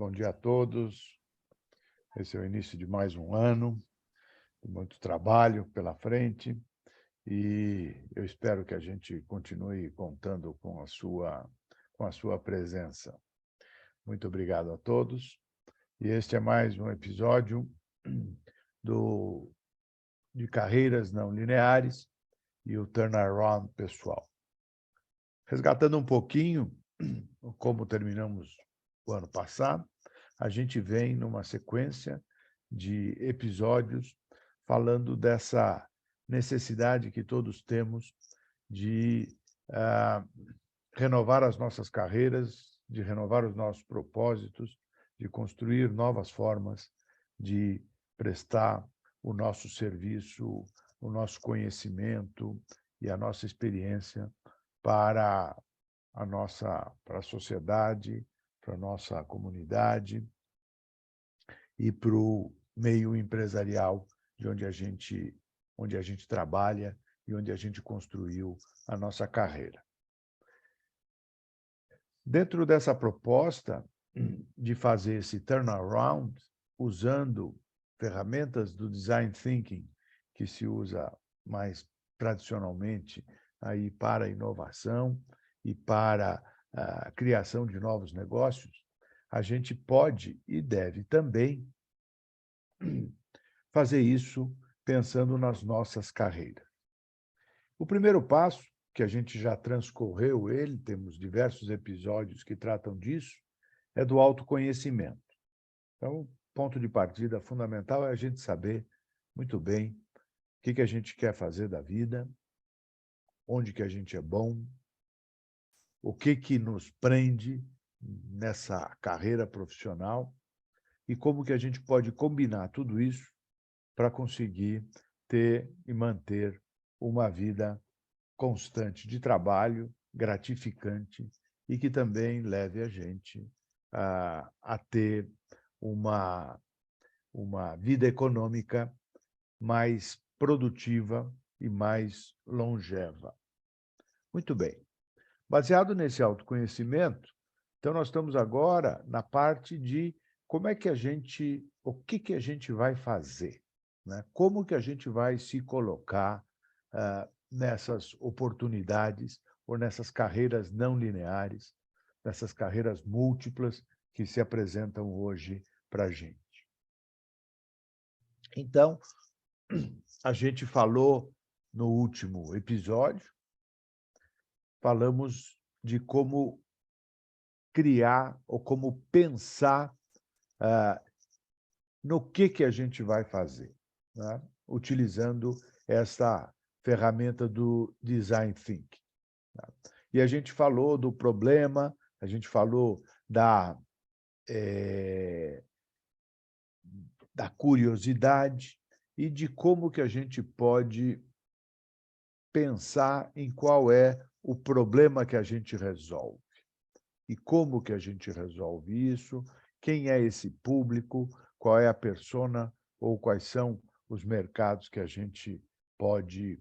bom dia a todos. Esse é o início de mais um ano, de muito trabalho pela frente, e eu espero que a gente continue contando com a sua presença. Muito obrigado a todos. E este é mais um episódio de carreiras não lineares e o turnaround pessoal. Resgatando um pouquinho como terminamos o ano passado, a gente vem numa sequência de episódios falando dessa necessidade que todos temos de renovar as nossas carreiras, de renovar os nossos propósitos, de construir novas formas de prestar o nosso serviço, o nosso conhecimento e a nossa experiência para a sociedade, para a nossa comunidade e para o meio empresarial de onde a gente trabalha e onde a gente construiu a nossa carreira. Dentro dessa proposta de fazer esse turnaround, usando ferramentas do design thinking, que se usa mais tradicionalmente aí para a inovação e para a criação de novos negócios, a gente pode e deve também fazer isso pensando nas nossas carreiras. O primeiro passo, que a gente já transcorreu ele, temos diversos episódios que tratam disso, é do autoconhecimento. Então, o ponto de partida fundamental é a gente saber muito bem o que a gente quer fazer da vida, onde que a gente é bom, o que nos prende nessa carreira profissional e como que a gente pode combinar tudo isso para conseguir ter e manter uma vida constante de trabalho, gratificante e que também leve a gente a ter uma vida econômica mais produtiva e mais longeva. Muito bem. Baseado nesse autoconhecimento, então nós estamos agora na parte de como é que o que a gente vai fazer, né? Como que a gente vai se colocar nessas oportunidades ou nessas carreiras não lineares, nessas carreiras múltiplas que se apresentam hoje para a gente. Então, a gente falou no último episódio, falamos de como criar ou como pensar no que a gente vai fazer, né? Utilizando essa ferramenta do Design Thinking. Tá? E a gente falou do problema, a gente falou da curiosidade e de como que a gente pode pensar em qual é o problema que a gente resolve e como que a gente resolve isso, quem é esse público, qual é a persona ou quais são os mercados que a gente pode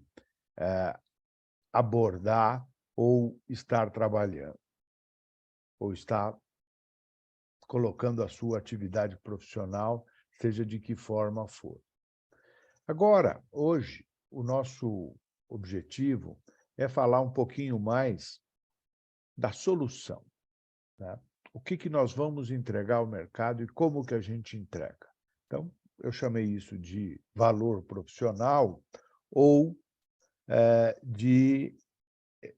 abordar ou estar trabalhando, ou estar colocando a sua atividade profissional, seja de que forma for. Agora, hoje, o nosso objetivo é falar um pouquinho mais da solução, né? O que nós vamos entregar ao mercado e como que a gente entrega. Então, eu chamei isso de valor profissional ou de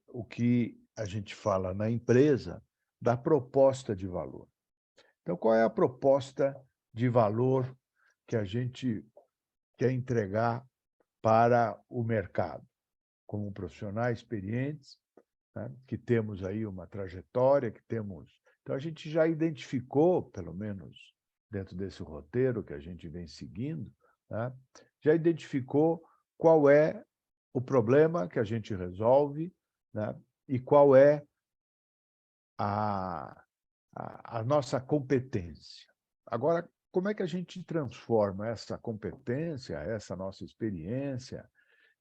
o que a gente fala na empresa, da proposta de valor. Então, qual é a proposta de valor que a gente quer entregar para o mercado? Como profissionais experientes, né, que temos aí uma trajetória, que temos... Então, a gente já identificou, pelo menos dentro desse roteiro que a gente vem seguindo, né, já identificou qual é o problema que a gente resolve, né, e qual é a nossa competência. Agora, como é que a gente transforma essa competência, essa nossa experiência,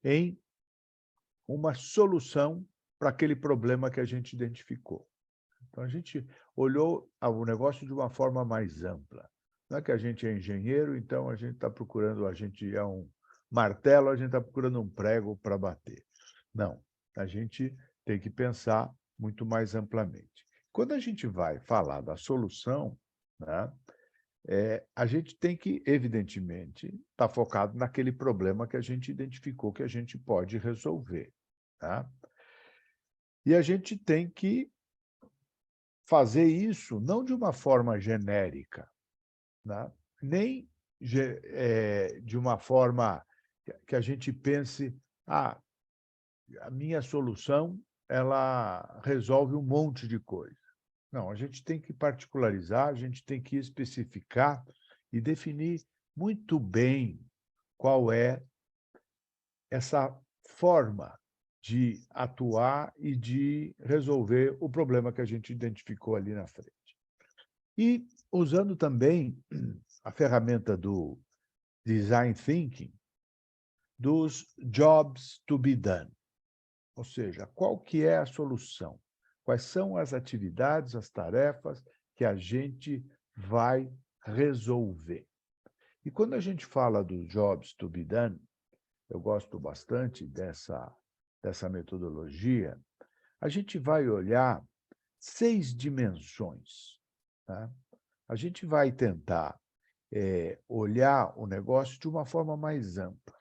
em uma solução para aquele problema que a gente identificou? Então, a gente olhou o negócio de uma forma mais ampla. Não é que a gente é engenheiro, então a gente está procurando, a gente é um martelo, a gente está procurando um prego para bater. Não, a gente tem que pensar muito mais amplamente. Quando a gente vai falar da solução, né, a gente tem que, evidentemente, estar focado naquele problema que a gente identificou que a gente pode resolver. Tá? E a gente tem que fazer isso não de uma forma genérica, né? Nem de uma forma que a gente pense, a minha solução ela resolve um monte de coisa. Não, a gente tem que particularizar, a gente tem que especificar e definir muito bem qual é essa forma de atuar e de resolver o problema que a gente identificou ali na frente. E usando também a ferramenta do Design Thinking, dos Jobs to be done. Ou seja, qual que é a solução? Quais são as atividades, as tarefas que a gente vai resolver? E quando a gente fala dos Jobs to be done, eu gosto bastante dessa metodologia, a gente vai olhar 6 dimensões. Tá? A gente vai tentar olhar o negócio de uma forma mais ampla.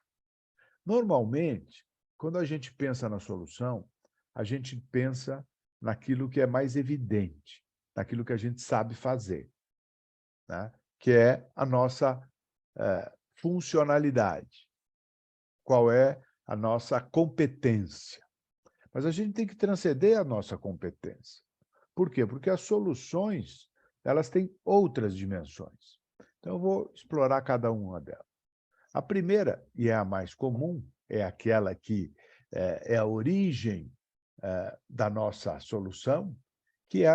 Normalmente, quando a gente pensa na solução, a gente pensa naquilo que é mais evidente, naquilo que a gente sabe fazer, né? Que é a nossa funcionalidade, qual é a nossa competência. Mas a gente tem que transcender a nossa competência. Por quê? Porque as soluções elas têm outras dimensões. Então, eu vou explorar cada uma delas. A primeira, e é a mais comum, é aquela que é a origem da nossa solução, que é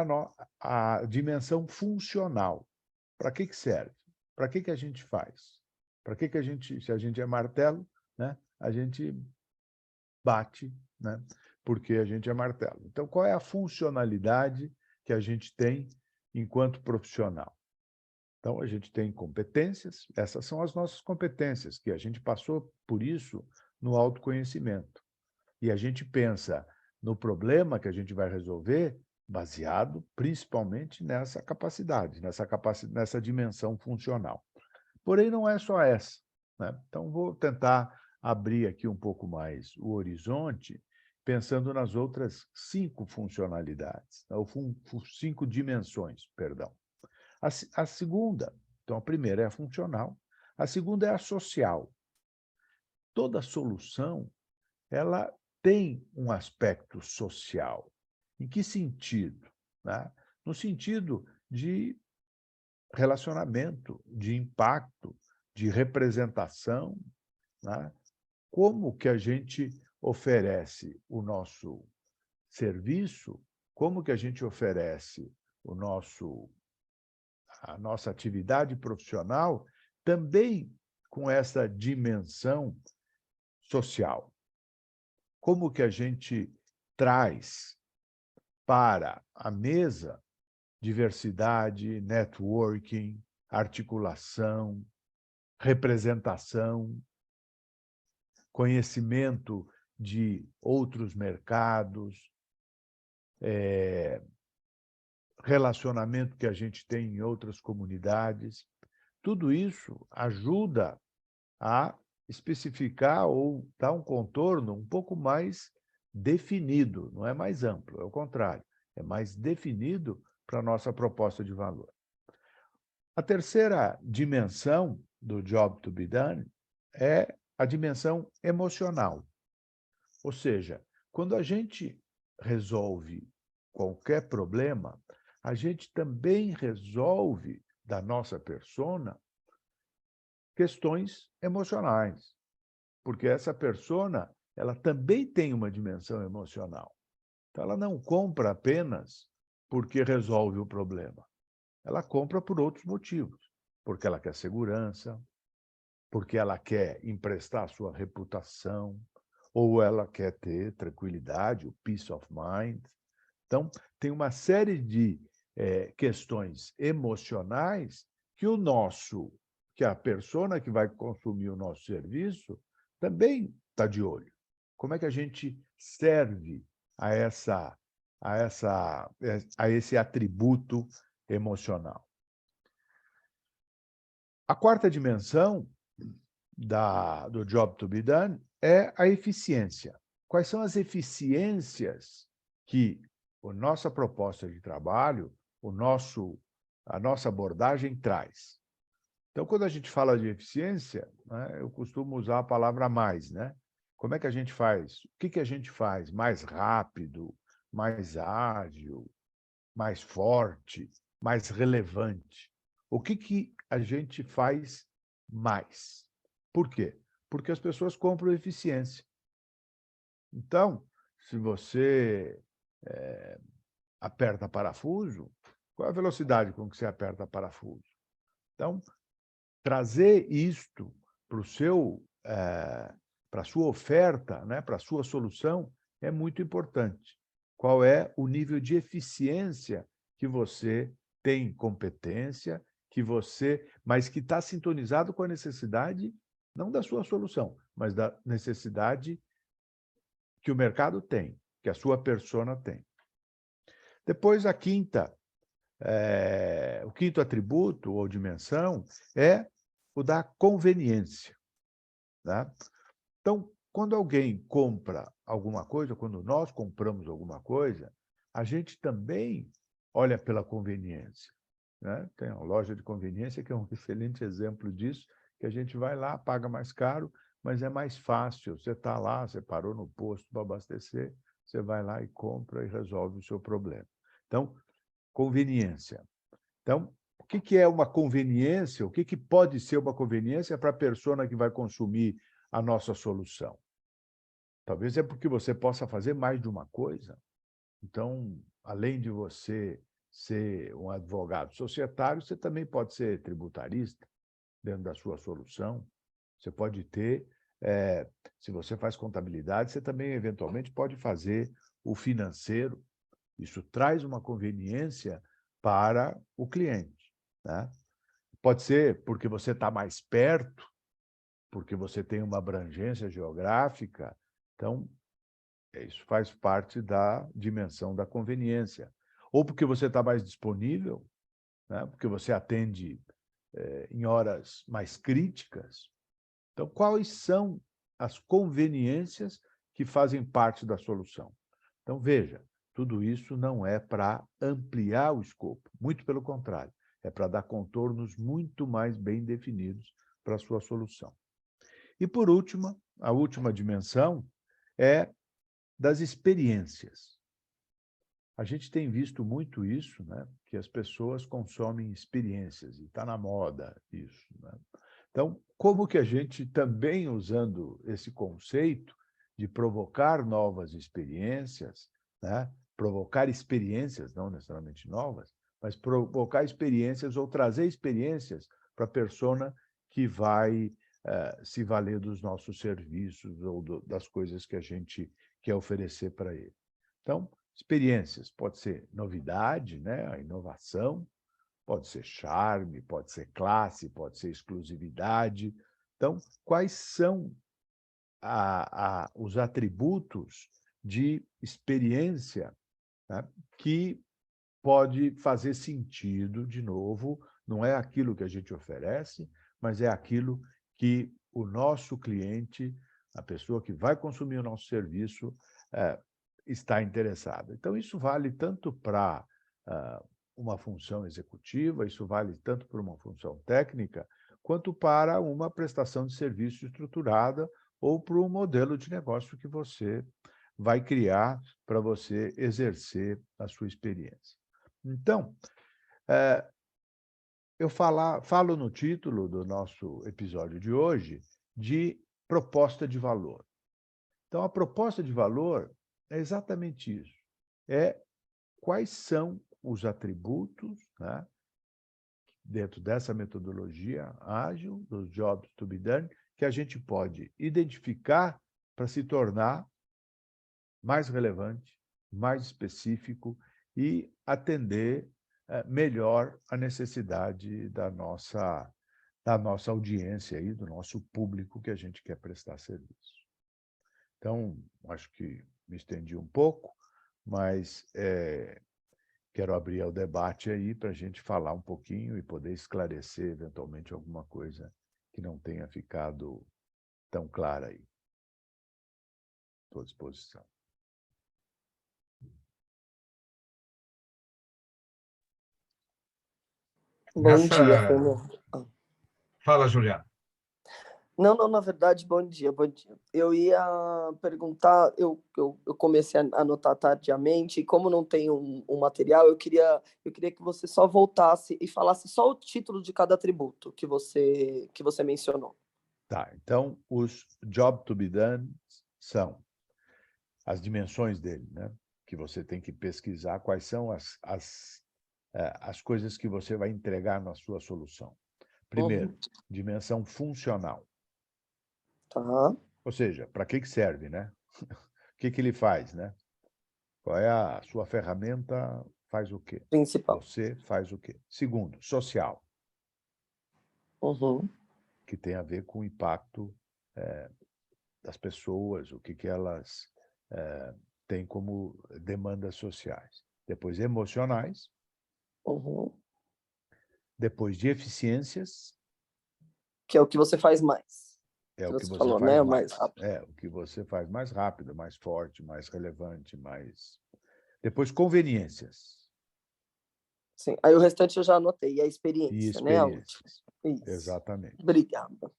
a dimensão funcional. Para que serve? Para que a gente faz? Para que a gente, se a gente é martelo, né, a gente bate, né, porque a gente é martelo. Então, qual é a funcionalidade que a gente tem enquanto profissional? Então, a gente tem competências, essas são as nossas competências, que a gente passou por isso no autoconhecimento. E a gente pensa no problema que a gente vai resolver baseado principalmente nessa dimensão funcional. Porém, não é só essa, né? Então, vou tentar abrir aqui um pouco mais o horizonte, pensando nas outras 5 funcionalidades, ou 5 dimensões, perdão. A segunda, então a primeira é a funcional, a segunda é a social. Toda solução, ela tem um aspecto social. Em que sentido? Né? No sentido de relacionamento, de impacto, de representação, né? Como que a gente oferece o nosso serviço, como que a gente oferece a nossa atividade profissional também com essa dimensão social. Como que a gente traz para a mesa diversidade, networking, articulação, representação, conhecimento de outros mercados, relacionamento que a gente tem em outras comunidades. Tudo isso ajuda a especificar ou dar um contorno um pouco mais definido, não é mais amplo, é o contrário, é mais definido para a nossa proposta de valor. A terceira dimensão do Job to be Done é a dimensão emocional. Ou seja, quando a gente resolve qualquer problema, a gente também resolve da nossa persona questões emocionais, porque essa persona ela também tem uma dimensão emocional. Então, ela não compra apenas porque resolve o problema. Ela compra por outros motivos, porque ela quer segurança, porque ela quer emprestar a sua reputação, ou ela quer ter tranquilidade, o peace of mind, Então, tem uma série de questões emocionais que a persona que vai consumir o nosso serviço também está de olho. Como é que a gente serve a esse atributo emocional? A quarta dimensão do job to be done é a eficiência. Quais são as eficiências que a nossa proposta de trabalho, a nossa abordagem traz? Então, quando a gente fala de eficiência, né, eu costumo usar a palavra mais, né? Como é que a gente faz? O que a gente faz mais rápido, mais ágil, mais forte, mais relevante? O que a gente faz mais? Por quê? Porque as pessoas compram eficiência. Então, se você aperta parafuso, qual é a velocidade com que você aperta parafuso? Então, trazer isto para a sua oferta, né, para a sua solução, é muito importante. Qual é o nível de eficiência que você tem competência, mas que está sintonizado com a necessidade, não da sua solução, mas da necessidade que o mercado tem, que a sua persona tem. Depois, o quinto atributo ou dimensão é o da conveniência. Tá? Então, quando alguém compra alguma coisa, quando nós compramos alguma coisa, a gente também olha pela conveniência. Né? Tem uma loja de conveniência que é um excelente exemplo disso, que a gente vai lá, paga mais caro, mas é mais fácil. Você está lá, você parou no posto para abastecer, você vai lá e compra e resolve o seu problema. Então, conveniência. Então, o que é uma conveniência? O que pode ser uma conveniência para a persona que vai consumir a nossa solução? Talvez é porque você possa fazer mais de uma coisa. Então, além de você ser um advogado societário, você também pode ser tributarista dentro da sua solução. Você pode ter, se você faz contabilidade, você também, eventualmente, pode fazer o financeiro. Isso traz uma conveniência para o cliente. Né? Pode ser porque você está mais perto, porque você tem uma abrangência geográfica. Então, isso faz parte da dimensão da conveniência. Ou porque você está mais disponível, né? Porque você atende em horas mais críticas. Então, quais são as conveniências que fazem parte da solução? Então, veja, tudo isso não é para ampliar o escopo, muito pelo contrário, é para dar contornos muito mais bem definidos para a sua solução. E, por último, a última dimensão é das experiências. A gente tem visto muito isso, né? Que as pessoas consomem experiências, e está na moda isso. Né? Então, como que a gente também, usando esse conceito de provocar novas experiências, né? Provocar experiências, não necessariamente novas, mas provocar experiências ou trazer experiências para a persona que vai se valer dos nossos serviços ou das coisas que a gente quer oferecer para ele. Então, experiências, pode ser novidade, né? A inovação, pode ser charme, pode ser classe, pode ser exclusividade. Então, quais são os atributos de experiência, né, que pode fazer sentido, de novo, não é aquilo que a gente oferece, mas é aquilo que o nosso cliente, a pessoa que vai consumir o nosso serviço, está interessada. Então, isso vale tanto para uma função executiva, isso vale tanto para uma função técnica, quanto para uma prestação de serviço estruturada ou para um modelo de negócio que você vai criar para você exercer a sua experiência. Então, eu falo no título do nosso episódio de hoje de proposta de valor. Então, a proposta de valor é exatamente isso. É quais são os atributos, né, dentro dessa metodologia ágil, dos jobs to be done, que a gente pode identificar para se tornar mais relevante, mais específico e atender melhor a necessidade da nossa audiência, aí, do nosso público que a gente quer prestar serviço. Então, acho que me estendi um pouco, mas quero abrir o debate aí para a gente falar um pouquinho e poder esclarecer, eventualmente, alguma coisa que não tenha ficado tão clara aí. Estou à disposição. Bom dia, Fernando. Fala, Juliana. Não, na verdade, bom dia. Eu ia perguntar, eu comecei a anotar tardiamente, e como não tem um material, eu queria que você só voltasse e falasse só o título de cada atributo que você mencionou. Tá, então, os job to be done são as dimensões dele, né? Que você tem que pesquisar quais são as coisas que você vai entregar na sua solução. Primeiro, dimensão funcional. Tá. Ou seja, para que serve, né? O que ele faz, né? Qual é a sua ferramenta, faz o quê? Principal. Você faz o quê? Segundo, social, que tem a ver com o impacto das pessoas, o que elas têm como demandas sociais. Depois, emocionais. Depois, de eficiências. Que é o que você faz mais. É o que você falou, faz né? mais. Mais rápido. O que você faz mais rápido, mais forte, mais relevante, mais... Depois, conveniências. Sim. Aí o restante eu já anotei. E a E experiência, né? experiências. Isso. Exatamente. Obrigada.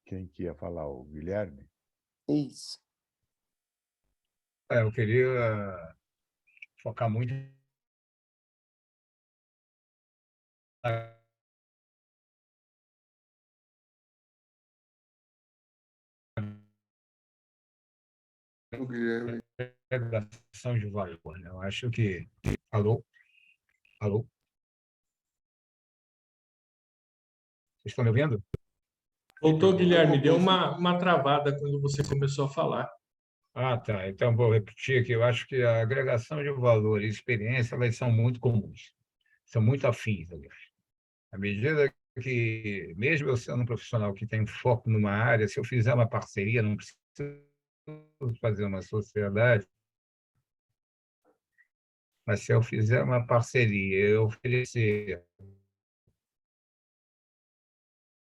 Quem que ia falar? O Guilherme? Isso. Eu queria focar muito O Guilherme. agregação de valor, né? Eu acho que... Alô? Alô? Vocês estão me ouvindo? Voltou, Guilherme. Deu uma travada quando você começou a falar. Ah, tá. Então, vou repetir aqui. Eu acho que a agregação de valor e experiência, elas são muito comuns. São muito afins, aliás. À medida que, mesmo eu sendo um profissional que tem foco numa área, se eu fizer uma parceria, não preciso fazer uma sociedade, mas se eu fizer uma parceria, eu oferecer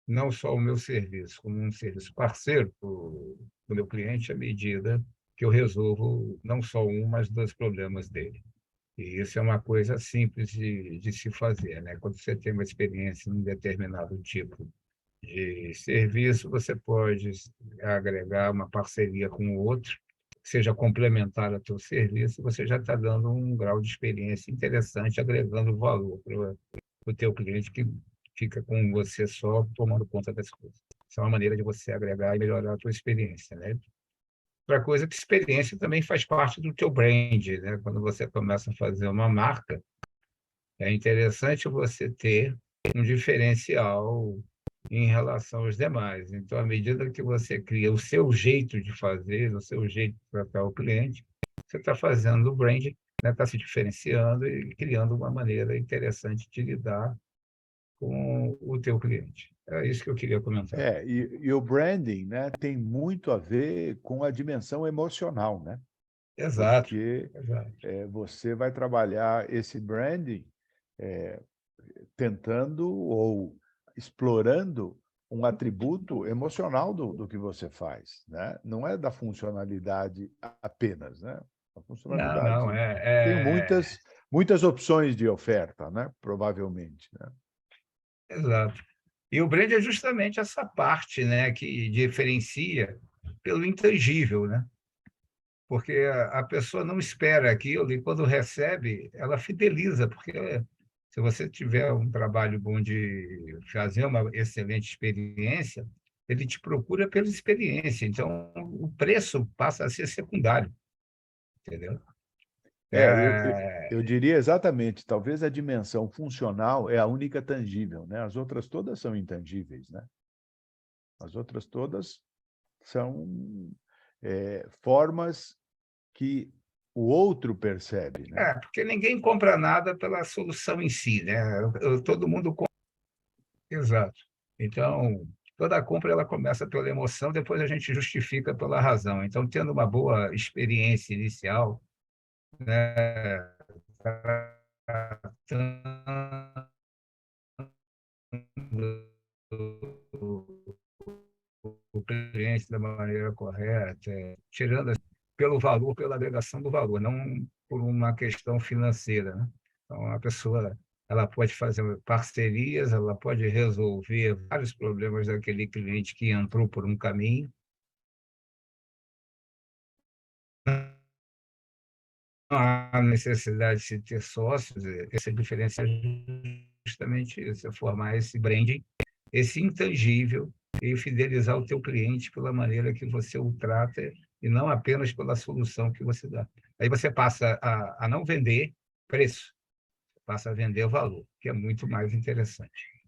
não só o meu serviço, como um serviço parceiro para o meu cliente, à medida que eu resolvo não só um, mas dois problemas dele. E isso é uma coisa simples de se fazer, né? Quando você tem uma experiência em um determinado tipo de serviço, você pode agregar uma parceria com o outro, que seja complementar ao teu serviço, você já está dando um grau de experiência interessante, agregando valor para o teu cliente que fica com você só tomando conta das coisas. Isso é uma maneira de você agregar e melhorar a tua experiência, né? Outra coisa que experiência também faz parte do teu brand, né? Quando você começa a fazer uma marca, é interessante você ter um diferencial em relação aos demais. Então, à medida que você cria o seu jeito de fazer, o seu jeito de tratar o cliente, você está fazendo o brand, né? Está se diferenciando e criando uma maneira interessante de lidar com o teu cliente. É isso que eu queria comentar. E o branding, né, tem muito a ver com a dimensão emocional, né? Exato. Porque Exato. você vai trabalhar esse branding tentando ou explorando um atributo emocional do que você faz, né? Não é da funcionalidade apenas, né? A funcionalidade Não, tem muitas opções de oferta, né? Provavelmente, né? Exato. E o brand é justamente essa parte, né, que diferencia pelo intangível, né? Porque a pessoa não espera aquilo e, quando recebe, ela fideliza, porque se você tiver um trabalho bom de fazer uma excelente experiência, ele te procura pela experiência. Então, o preço passa a ser secundário, entendeu? Eu diria exatamente, talvez a dimensão funcional é a única tangível, né? As outras todas são intangíveis, né? As outras todas são formas que o outro percebe, né? Porque ninguém compra nada pela solução em si, né? Todo mundo compra. Exato. Então, toda compra ela começa pela emoção, depois a gente justifica pela razão. Então, tendo uma boa experiência inicial, né, o cliente da maneira correta, tirando pelo valor, pela agregação do valor, não por uma questão financeira, né? Então, a pessoa ela pode fazer parcerias, ela pode resolver vários problemas daquele cliente que entrou por um caminho. Não há necessidade de ter sócios, essa diferença é justamente isso, é formar esse branding, esse intangível, e fidelizar o teu cliente pela maneira que você o trata e não apenas pela solução que você dá. Aí você passa a não vender preço, passa a vender valor, que é muito mais interessante.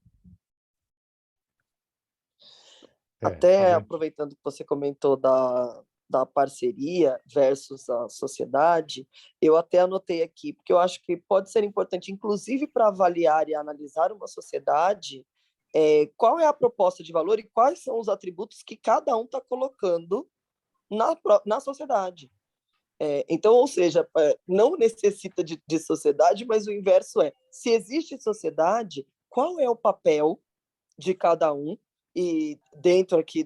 Até aproveitando que você comentou da parceria versus a sociedade, eu até anotei aqui, porque eu acho que pode ser importante, inclusive para avaliar e analisar uma sociedade, qual é a proposta de valor e quais são os atributos que cada um está colocando na sociedade. Então, ou seja, não necessita de sociedade, mas o inverso se existe sociedade, qual é o papel de cada um e dentro aqui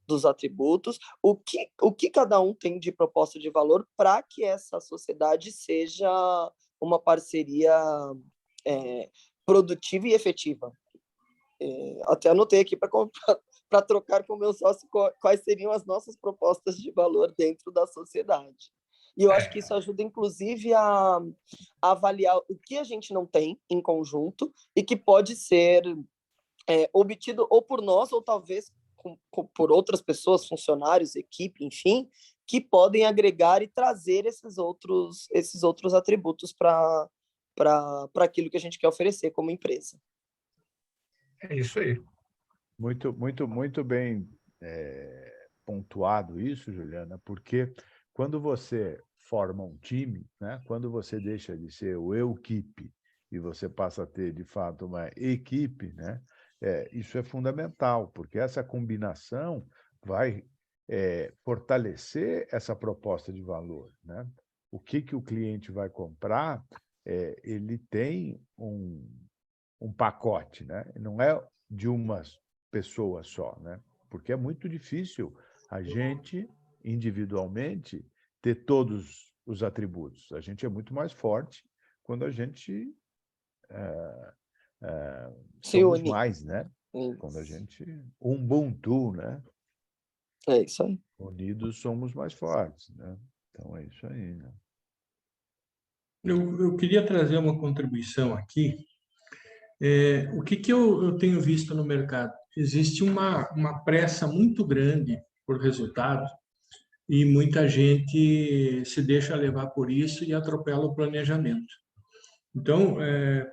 dos atributos, o que cada um tem de proposta de valor para que essa sociedade seja uma parceria produtiva e efetiva. Até anotei aqui para trocar com o meu sócio quais seriam as nossas propostas de valor dentro da sociedade. E eu acho que isso ajuda, inclusive, a avaliar o que a gente não tem em conjunto e que pode ser obtido ou por nós ou talvez por outras pessoas, funcionários, equipe, enfim, que podem agregar e trazer esses outros atributos para aquilo que a gente quer oferecer como empresa. É isso aí. Muito, muito, muito bem pontuado isso, Juliana, porque quando você forma um time, né, quando você deixa de ser o eu-equipe e você passa a ter, de fato, uma equipe, né, isso é fundamental, porque essa combinação vai fortalecer essa proposta de valor, né? O que o cliente vai comprar, ele tem um pacote, né? Não é de uma pessoa só, né? Porque é muito difícil a gente, individualmente, ter todos os atributos. A gente é muito mais forte quando a gente somos mais, né? Quando a gente... Ubuntu, né? É isso aí. Unidos somos mais fortes, né? Então, é isso aí, né? Eu queria trazer uma contribuição aqui. O que eu tenho visto no mercado? Existe uma pressa muito grande por resultado e muita gente se deixa levar por isso e atropela o planejamento. Então,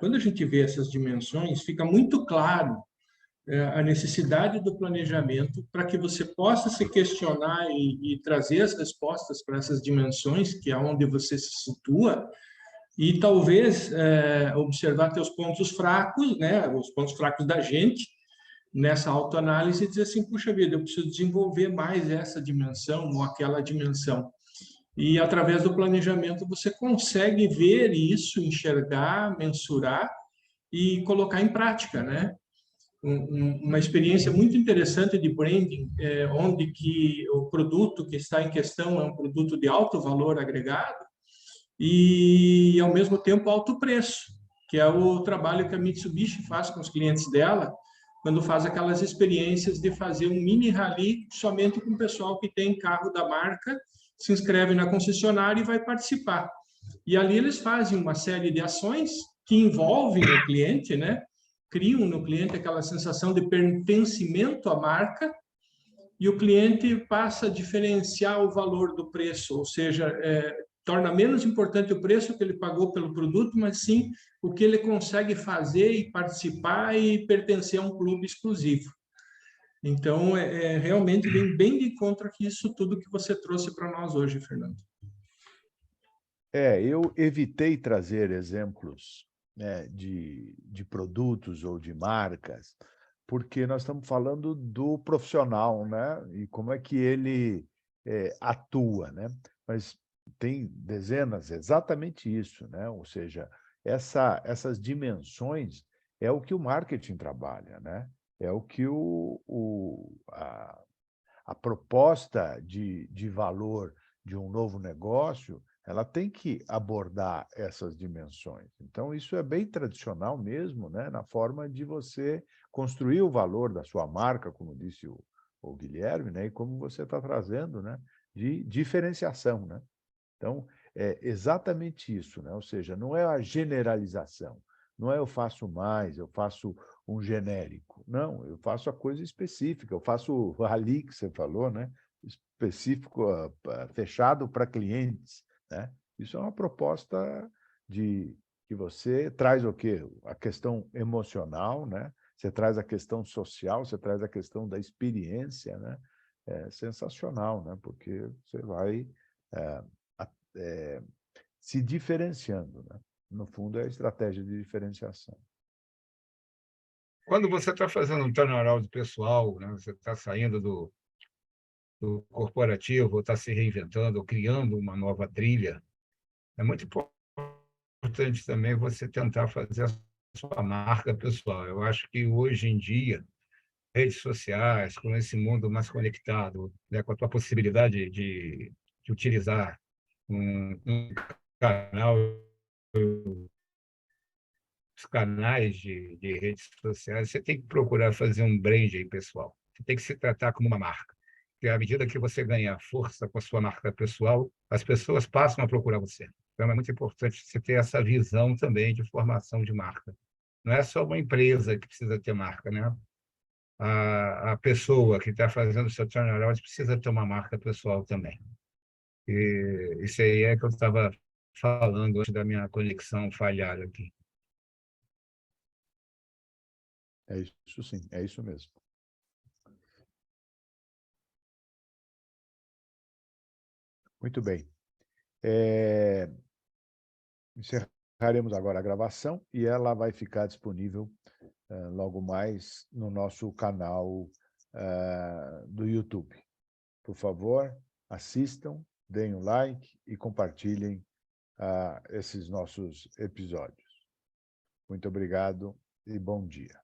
quando a gente vê essas dimensões, fica muito claro a necessidade do planejamento para que você possa se questionar e trazer as respostas para essas dimensões, que é onde você se situa, e talvez observar teus pontos fracos, né, os pontos fracos da gente, nessa autoanálise e dizer assim, puxa vida, eu preciso desenvolver mais essa dimensão ou aquela dimensão. E através do planejamento você consegue ver isso, enxergar, mensurar e colocar em prática, né? Uma experiência muito interessante de branding, onde que o produto que está em questão é um produto de alto valor agregado e, ao mesmo tempo, alto preço, que é o trabalho que a Mitsubishi faz com os clientes dela, quando faz aquelas experiências de fazer um mini rally somente com o pessoal que tem carro da marca, se inscreve na concessionária e vai participar. E ali eles fazem uma série de ações que envolvem o cliente, né? Criam no cliente aquela sensação de pertencimento à marca e o cliente passa a diferenciar o valor do preço, ou seja, torna menos importante o preço que ele pagou pelo produto, mas sim o que ele consegue fazer e participar e pertencer a um clube exclusivo. Então, realmente vem bem de encontro aqui isso tudo que você trouxe para nós hoje, Fernando. Eu evitei trazer exemplos, né, de produtos ou de marcas, porque nós estamos falando do profissional, né? E como é que ele atua, né? Mas tem dezenas, exatamente isso, né? Ou seja, essas dimensões é o que o marketing trabalha, né? É o que a proposta de valor de um novo negócio, ela tem que abordar essas dimensões. Então, isso é bem tradicional mesmo, né? Na forma de você construir o valor da sua marca, como disse o Guilherme, né? E como você está trazendo, né? De diferenciação, né? Então, é exatamente isso, né? Ou seja, não é a generalização, não é eu faço mais, eu faço um genérico. Não, eu faço a coisa específica, eu faço o rally que você falou, né? Específico, fechado para clientes, né? Isso é uma proposta de que você traz o quê? A questão emocional, né? Você traz a questão social, você traz a questão da experiência, né? É sensacional, né? Porque você vai é, é, se diferenciando, né? No fundo, é a estratégia de diferenciação. Quando você está fazendo um turnaround pessoal, né, você está saindo do corporativo, ou está se reinventando, ou criando uma nova trilha, é muito importante também você tentar fazer a sua marca pessoal. Eu acho que hoje em dia, redes sociais, com esse mundo mais conectado, né, com a tua possibilidade de utilizar um canal, os canais de redes sociais, você tem que procurar fazer um branding pessoal. Você tem que se tratar como uma marca. Porque à medida que você ganha força com a sua marca pessoal, as pessoas passam a procurar você. Então, é muito importante você ter essa visão também de formação de marca. Não é só uma empresa que precisa ter marca, né? A pessoa que está fazendo o seu turnaround precisa ter uma marca pessoal também. E isso aí é que eu estava falando antes da minha conexão falhar aqui. É isso sim, é isso mesmo. Muito bem. Encerraremos agora a gravação e ela vai ficar disponível logo mais no nosso canal do YouTube. Por favor, assistam, deem um like e compartilhem esses nossos episódios. Muito obrigado e bom dia.